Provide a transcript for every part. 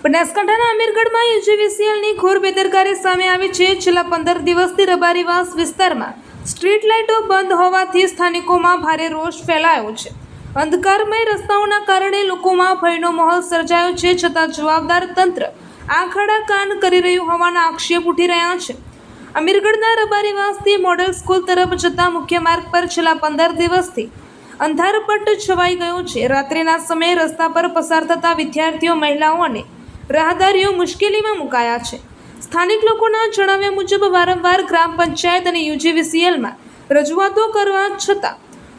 બનાસકાંઠાના અમીરગઢમાં યુજીવીસીએલની ઘોર બેદરકારી સામે આવી છે। છેલ્લા 15 દિવસથી રબારીવાસ વિસ્તારમાં સ્ટ્રીટ લાઇટો બંધ હોવાથી સ્થાનિકોમાં ભારે રોષ ફેલાયો છે। અંધકારમય રસ્તાઓના કારણે લોકોમાં ભયનો માહોલ સર્જાયો છે, છતાં જવાબદાર તંત્ર આંખ આડા કાન કરી રહ્યું હોવાના આક્ષેપ ઉઠી રહ્યા છે। અમીરગઢના રબારીવાસથી મોડેલ સ્કૂલ તરફ જતા મુખ્ય માર્ગ પર છેલ્લા 15 દિવસથી અંધારપટ છવાઈ ગયો છે। રાત્રિના સમયે રસ્તા પર પસાર થતા વિદ્યાર્થીઓ, મહિલાઓ અને રાહદારીઓ મુશ્કેલીમાં મુકાયા છે। સ્થાનિક લોકોના જણાવ્યા મુજબ વારંવાર ગ્રામ પંચાયત અને યુજીવીસીએલમાં રજૂઆતો કરવા છતાં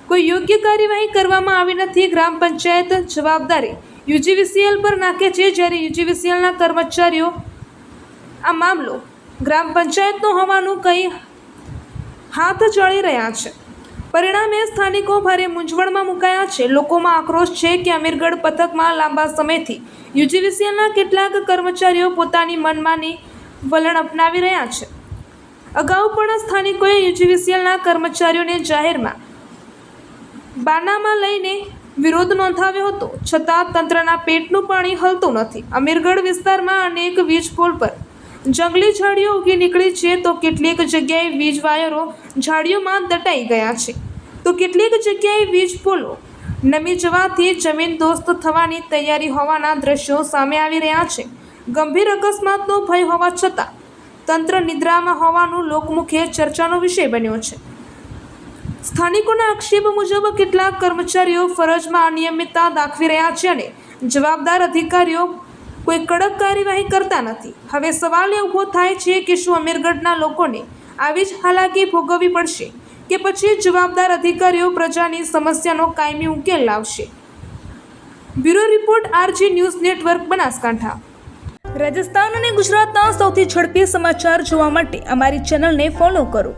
કોઈ યોગ્ય કાર્યવાહી કરવામાં આવી નથી। ગ્રામ પંચાયત જવાબદારી યુજીવીસીએલ પર નાખે છે, જ્યારે યુજીવીસીએલના કર્મચારીઓ આ મામલો ગ્રામ પંચાયતનો હોવાનું કહી હાથ જોડી રહ્યા છે। પરિણામે સ્થાનિકો ભારે મૂંઝવણમાં મુકાયા છે। લોકોમાં આક્રોશ છે કે અમીરગઢ પથકમાં લાંબા સમયથી યુજીવીસીએલના કેટલાક કર્મચારીઓ પોતાની મનમાની વલણ અપનાવી રહ્યા છે। અગાઉ પણ સ્થાનિકોએ યુજીવીસીએલના કર્મચારીઓને જાહેરમાં બાનામાં લઈને વિરોધ નોંધાવ્યો હતો, છતાં તંત્રના પેટનું પાણી હલતું નથી। અમીરગઢ વિસ્તારમાં અનેક વીજ પોલ પર જંગલી ઝાડીઓ ઉગી નીકળી છે, તો કેટલીક જગ્યાએ વીજ વાયરો ઝાડીઓમાં દટાઈ ગયા છે, તો કેટલીક જગ્યાએ વીજ પોલો નમી જવાથી જમીનદોસ્ત થવાની તૈયારી હોવાના દ્રશ્યો સામે આવી રહ્યા છે। ગંભીર અકસ્માતનો ભય હોવા છતાં તંત્ર નિદ્રામાં હોવાનું લોકમુખે ચર્ચાનો વિષય બન્યો છે। સ્થાનિકોના આક્ષેપ મુજબ કેટલાક કર્મચારીઓ ફરજમાં અનિયમિતતા દાખવી રહ્યા છે અને જવાબદાર અધિકારીઓ કોઈ કડક કાર્યવાહી કરતા નથી। હવે સવાલ એ ઊભો થાય છે કે શું અમીરગઢના લોકોને આવી જ હાલાકી ભોગવવી પડશે કે પછી જવાબદાર અધિકારીઓ પ્રજાની સમસ્યાનો કાયમી ઉકેલ લાવશે? Bureau report, R G news network, Banaskantha. Rajasthan અને ગુજરાતના સૌથી ઝડપી સમાચાર જોવા માટે અમારી ચેનલને ફોલો કરો।